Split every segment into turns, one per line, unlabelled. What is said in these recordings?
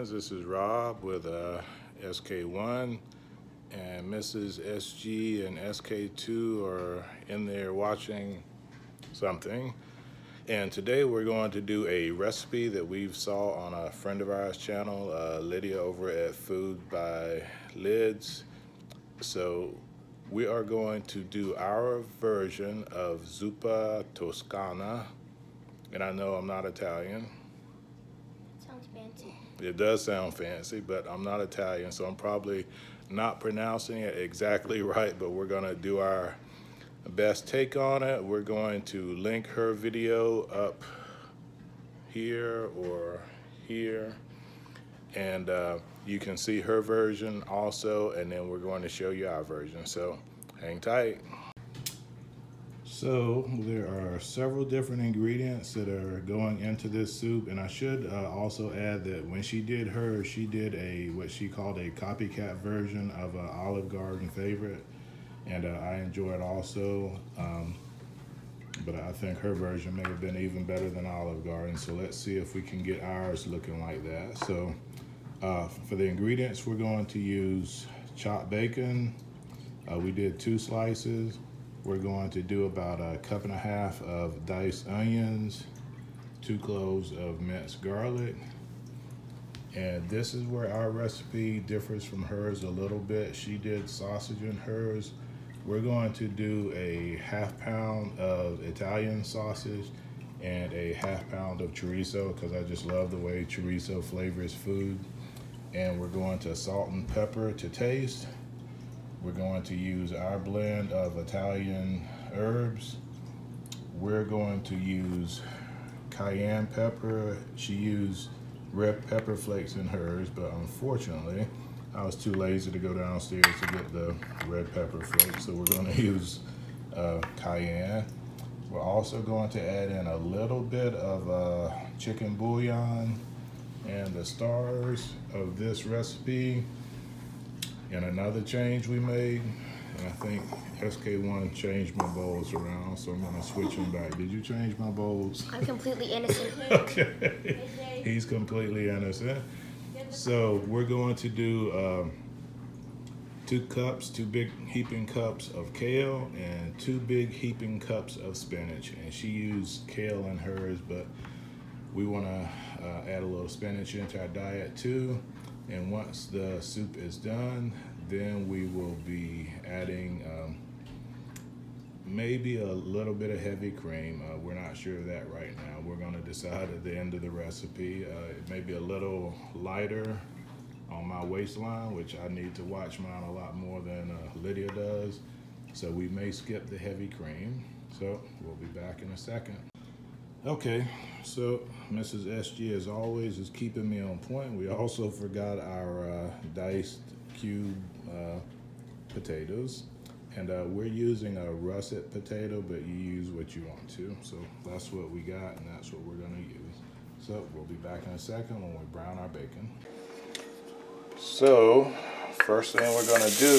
friends, this is Rob with SK1, and Mrs. SG and SK2 are in there watching something. And today we're going to do a recipe that we've saw on a friend of ours channel, Lydia over at Food by Lyds. So we are going to do our version of Zuppa Toscana. And I know I'm not Italian.
Sounds fancy.
It does sound fancy, but I'm not Italian, so I'm probably not pronouncing it exactly right, but we're gonna do our best take on it. We're going to link her video up here or here, and you can see her version also, and then we're going to show you our version, so hang tight. So there are several different ingredients that are going into this soup, and I should also add that when she did hers, she did what she called a copycat version of an Olive Garden favorite, and I enjoy it also, but I think her version may have been even better than Olive Garden, so let's see if we can get ours looking like that. So for the ingredients, we're going to use chopped bacon. We did 2 slices. We're going to do about 1.5 cups of diced onions, 2 cloves of minced garlic. And this is where our recipe differs from hers a little bit. She did sausage in hers. We're going to do a 1/2 pound of Italian sausage and a 1/2 pound of chorizo, because I just love the way chorizo flavors food. And we're going to salt and pepper to taste. We're going to use our blend of Italian herbs. We're going to use cayenne pepper. She used red pepper flakes in hers, but unfortunately, I was too lazy to go downstairs to get the red pepper flakes, so we're going to use cayenne. We're also going to add in a little bit of chicken bouillon, and the stars of this recipe. And another change we made, and I think SK1 changed my bowls around, so I'm gonna switch them back. Did you change my bowls?
I'm completely innocent.
Okay, he's completely innocent. So we're going to do 2 big heaping cups of kale and 2 big heaping cups of spinach. And she used kale in hers, but we wanna add a little spinach into our diet too. And once the soup is done, then we will be adding maybe a little bit of heavy cream. We're not sure of that right now. We're gonna decide at the end of the recipe. It may be a little lighter on my waistline, which I need to watch mine a lot more than Lydia does. So we may skip the heavy cream. So we'll be back in a second. Okay, so Mrs. SG, as always, is keeping me on point. We also forgot our diced cube potatoes. And we're using a russet potato, but you use what you want to. So that's what we got, and that's what we're gonna use. So we'll be back in a second when we brown our bacon. So, first thing we're gonna do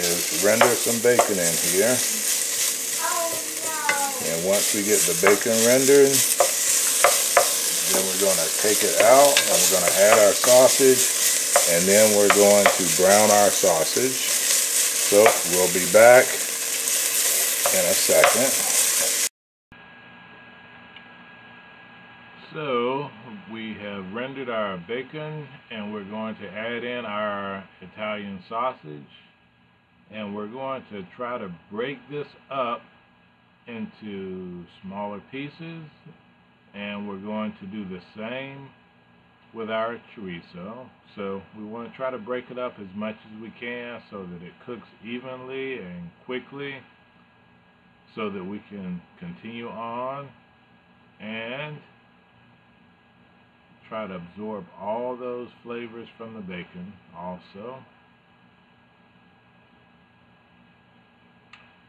is render some bacon in here. And once we get the bacon rendered, then we're going to take it out and we're going to add our sausage, and then we're going to brown our sausage. So we'll be back in a second. So we have rendered our bacon, and we're going to add in our Italian sausage, and we're going to try to break this up into smaller pieces, and we're going to do the same with our chorizo. So we want to try to break it up as much as we can so that it cooks evenly and quickly, so that we can continue on and try to absorb all those flavors from the bacon also.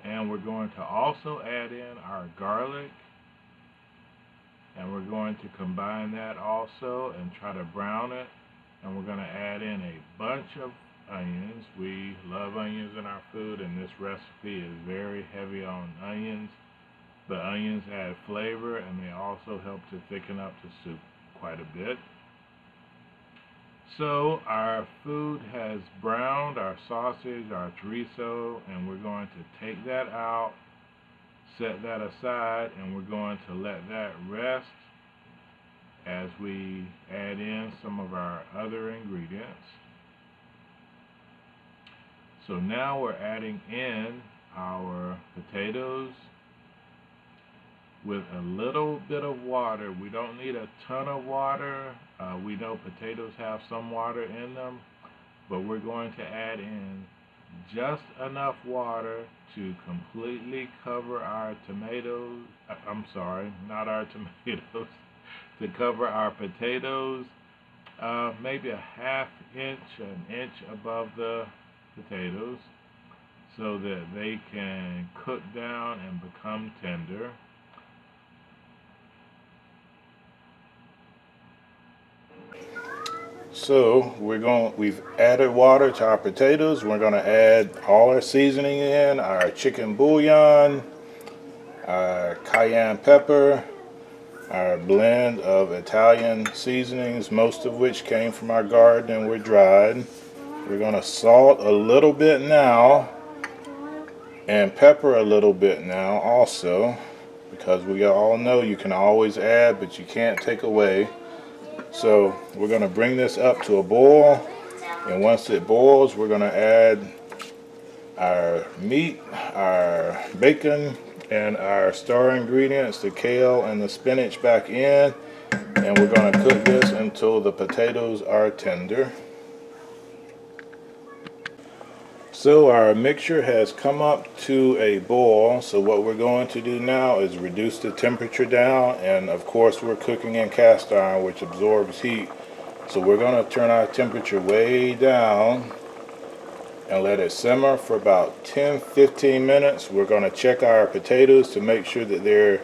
And we're going to also add in our garlic, and we're going to combine that also and try to brown it. And we're going to add in a bunch of onions. We love onions in our food, and this recipe is very heavy on onions. The onions add flavor, and they also help to thicken up the soup quite a bit. So our food has browned, our sausage, our chorizo, and we're going to take that out, set that aside, and we're going to let that rest as we add in some of our other ingredients. So now we're adding in our potatoes with a little bit of water. We don't need a ton of water. We know potatoes have some water in them, but we're going to add in just enough water to completely cover our tomatoes. I'm sorry, not our tomatoes. To cover our potatoes, maybe a ½ inch, an inch above the potatoes, so that they can cook down and become tender. So we've added water to our potatoes. We're going to add all our seasoning in, our chicken bouillon, our cayenne pepper, our blend of Italian seasonings, most of which came from our garden and were dried. We're going to salt a little bit now and pepper a little bit now also, because we all know you can always add but you can't take away. So we're going to bring this up to a boil, and once it boils we're going to add our meat, our bacon, and our star ingredients, the kale and the spinach, back in, and we're going to cook this until the potatoes are tender. So our mixture has come up to a boil, so what we're going to do now is reduce the temperature down, and of course we're cooking in cast iron, which absorbs heat, so we're going to turn our temperature way down and let it simmer for about 10-15 minutes. We're going to check our potatoes to make sure that they're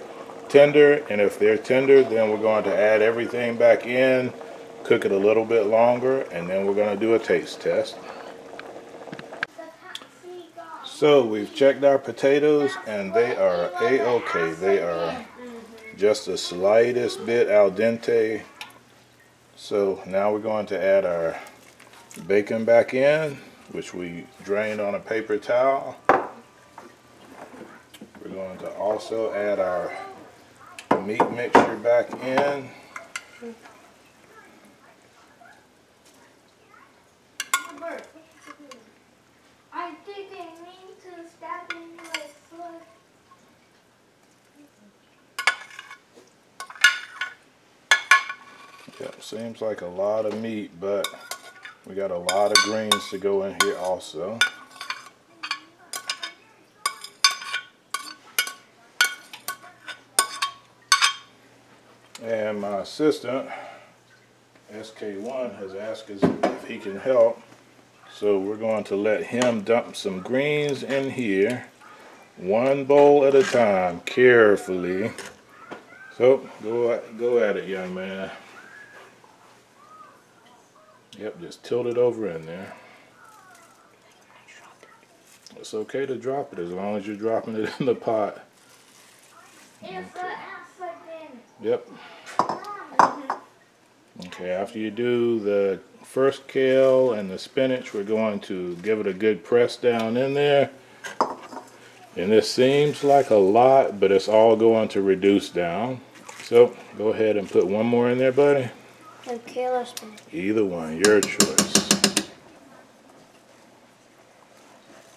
tender, and if they're tender then we're going to add everything back in, cook it a little bit longer, and then we're going to do a taste test. So we've checked our potatoes and they are a-okay. They are just the slightest bit al dente. So now we're going to add our bacon back in, which we drained on a paper towel. We're going to also add our meat mixture back in.
I didn't mean to stab in my foot.
Yep, seems like a lot of meat, but we got a lot of greens to go in here also. And my assistant, SK1, has asked us if he can help. So we're going to let him dump some greens in here, one bowl at a time, carefully. So go at it, young man. Yep, just tilt it over in there. It's okay to drop it as long as you're dropping it in the pot. Okay. Yep. Okay, after you do the first kale and the spinach, we're going to give it a good press down in there. And this seems like a lot, but it's all going to reduce down. So go ahead and put one more in there, buddy.
And kale or spinach?
Either one, your choice.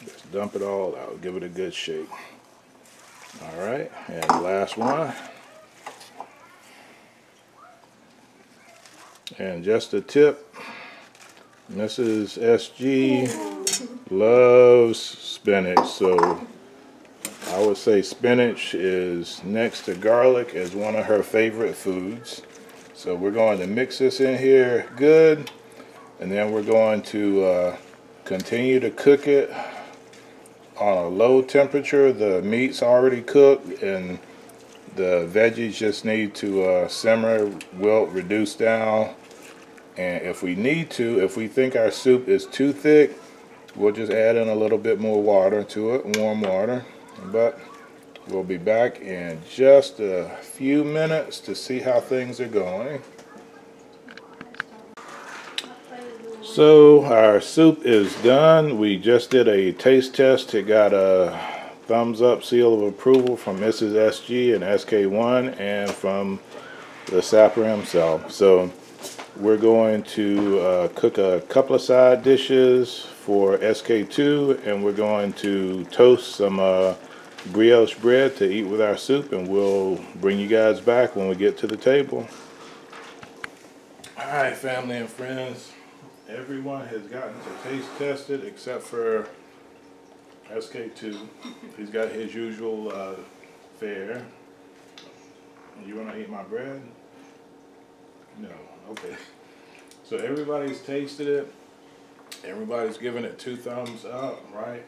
Just dump it all out, give it a good shake. Alright, and the last one. And just a tip, Mrs. SG loves spinach, so I would say spinach is next to garlic as one of her favorite foods. So we're going to mix this in here good, and then we're going to continue to cook it on a low temperature. The meat's already cooked and the veggies just need to simmer, wilt, reduce down. And if we need to, if we think our soup is too thick, we'll just add in a little bit more water to it, warm water. But we'll be back in just a few minutes to see how things are going. So our soup is done. We just did a taste test. It got a thumbs up seal of approval from Mrs. SG and SK1 and from the sapper himself. So we're going to cook a couple of side dishes for SK2, and we're going to toast some brioche bread to eat with our soup, and we'll bring you guys back when we get to the table. Alright, family and friends, everyone has gotten to taste test it except for SK2. He's got his usual fare. You want to eat my bread? No. Okay. So everybody's tasted it. Everybody's giving it 2 thumbs up, right?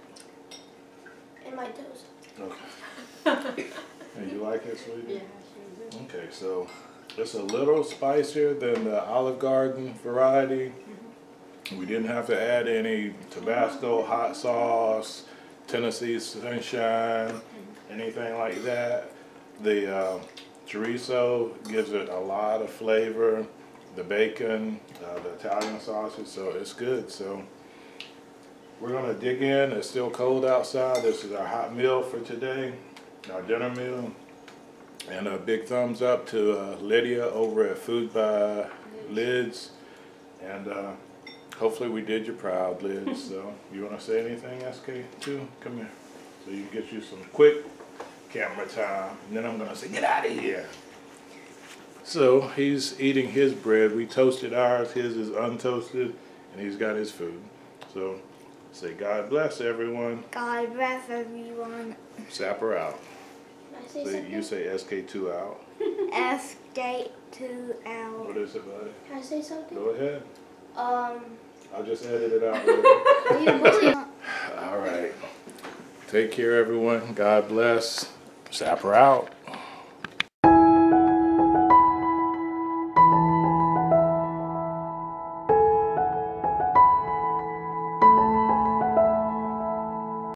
And my toast.
Okay. And you like it, sweetie?
Yeah, I sure do.
Okay, so it's a little spicier than the Olive Garden variety. We didn't have to add any Tabasco hot sauce, Tennessee Sunshine, anything like that. The chorizo gives it a lot of flavor. The bacon, the Italian sausage, so it's good. So we're gonna dig in. It's still cold outside. This is our hot meal for today, our dinner meal. And a big thumbs up to Lydia over at Food by Lyds. And hopefully we did you proud, Lyds. So you wanna say anything, SK2? Come here. So you can get you some quick camera time. And then I'm gonna say, get out of here. So he's eating his bread. We toasted ours. His is untoasted, and he's got his food. So say God bless everyone.
God bless everyone.
Sapper out.
Can I say
So
something?
you say SK2 out.
SK2 out.
What is it, buddy?
Can I say something?
Go ahead.
Um.
I'll just edit it out later. All right. Take care, everyone. God bless. Sapper out.